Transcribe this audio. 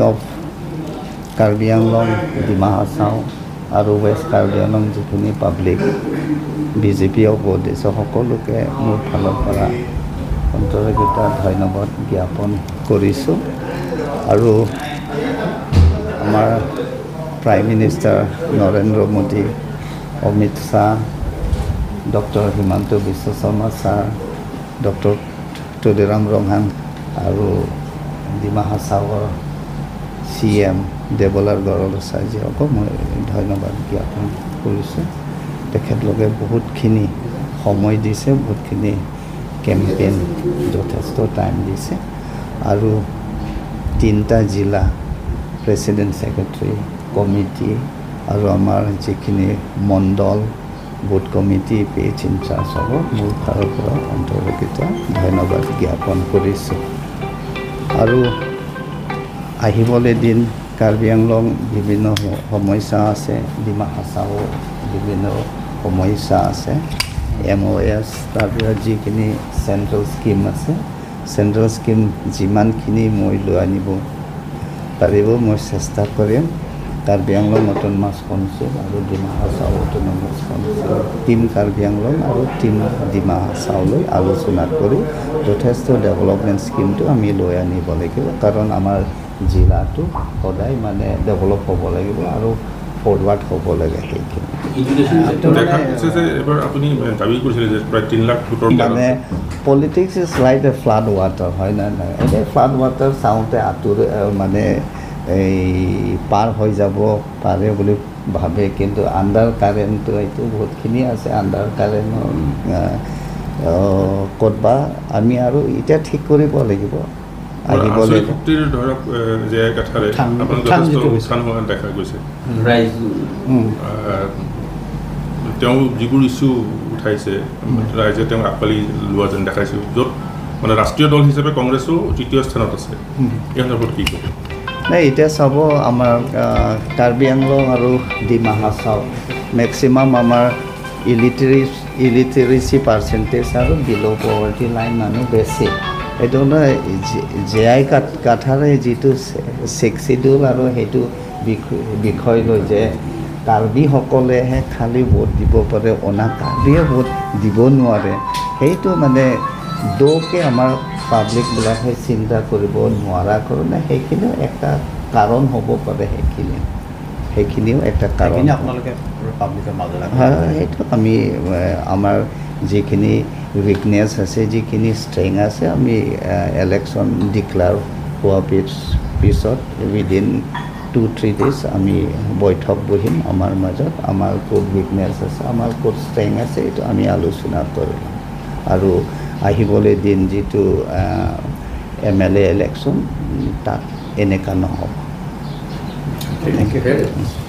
Of Karbi Anglong Dima Hasao আৰু west Karbi Anglong যিখিনি public BJP উপদেশ সকলোকে মোৰ ফালৰ পৰা অন্তৰগত ধন্যবাদ জ্ঞাপন কৰিছোঁ আৰু আমাৰ prime minister Narendra Modi Amit Shah doctor Himanta Biswa Sarma sir doctor Tuliram Ronghang আৰু ডিমা হাছাওৰ CM দেৱলাৰ গড়লচাৰীজীকো মই ধন্যবাদ জ্ঞাপন কৰিছোঁ তেখেতলোকে বহুতখিনি সময় দিছে বহুতখিনি কেম্পেইন যথেষ্ট টাইম দিছে আৰু 3টা জিলা প্ৰেচিডেণ্ট ছেক্ৰেটাৰী কমিটি আৰু আমাৰ যিখিনি মণ্ডল বুথ কমিটি পেজ ইনচাৰ্জ হ'ব মোৰ ফালৰ পৰা অন্তৰ্গত ধন্যবাদ জ্ঞাপন কৰিছোঁ আৰু আহিবলৈ দিন কাৰ্বি আংলং বিভিন্ন সমস্যা আছে ডিমা হাছাও বিভিন্ন সমস্যা আছে MOS তাৰপিছত যিখিনি চেণ্ট্ৰেল স্কিম আছে চেণ্ট্ৰেল স্কিম যিমানখিনি মই লৈ আনিব পাৰিব মই চেষ্টা কৰিম কাৰ্বি আংলং অট'নমাছ কাউন্সিল আৰু Dima Hasao autonomous council team Karbi Anglong আৰু টিম ডিমা হাছাওলৈ আলোচনা কৰি যথেষ্ট ডেভেলপমেণ্ট স্কিমটো আমি লৈ আনিব লাগিব কাৰণ আমাৰ জিলাটো সদায় মানে ডেভেলপ হ'ব লাগিব আৰু ফৰৱাৰ্ড হ'ব লাগে সেইখিনি মানে politics is like a flood water হয় নে নাই এনেই ফ্লাড ৱাটাৰ চাওঁতে মানে এই পাৰ হৈ যাব পাৰে বুলি ভাবে কিন্তু আণ্ডাৰ কাৰেণ্টটো এইটো বহুতখিনি আছে আণ্ডাৰ কাৰেণ্টৰ ক'তবা আমি আৰু এতিয়া ঠিক কৰিব লাগিব আহিবলৈ তেওঁ যিবোৰ ইছ্যু উঠাইছে ৰাইজে তেওঁক আঁকোৱালি লোৱা যেন দেখাইছোঁ য'ত মানে ৰাষ্ট্ৰীয় দল হিচাপে কংগ্ৰেছো তৃতীয় স্থানত আছে এই সন্দৰ্ভত কি ক'ব নাই এতিয়া চাব আমাৰ কাৰ্বি আংলং আৰু ডিমা হাছাও মেক্সিমাম আমাৰ ইলিটাৰেচি পাৰ্চেণ্টেজ আৰু বিল' পভাৰ্টি লাইন মানুহ বেছি এইটো জেআই কাঠাৰে যিটো ছিডুল আৰু সেইটো বিষয় লৈ যে কাৰ্বিসকলেহে খালী ভোট দিব পাৰে অনা কাৰ্বিয়ে ভোট দিব নোৱাৰে সেইটো মানে দকে আমাৰ পাব্লিকবিলাকে চিন্তা কৰিব নোৱাৰা কাৰণে সেইখিনিও এটা কাৰণ হ'ব পাৰে সেইখিনিও এটা কাৰণ সেইটো আমি আমাৰ যিখিনি উইকনেছ আছে যিখিনি ষ্ট্ৰেং আছে আমি ইলেকশ্যন ডিক্লেয়াৰ হোৱাৰ পিছত উইদিন 2-3 days আমি বৈঠক বহিম আমাৰ মাজত আমাৰ ক'ত উইকনেছ আছে আমাৰ ক'ত ষ্ট্ৰেং আছে এইটো আমি আলোচনা কৰিম আৰু আহিবলৈ দিন যিটো MLA ইলেকশ্যন তাত এনেকুৱা নহ'ব। Thank you.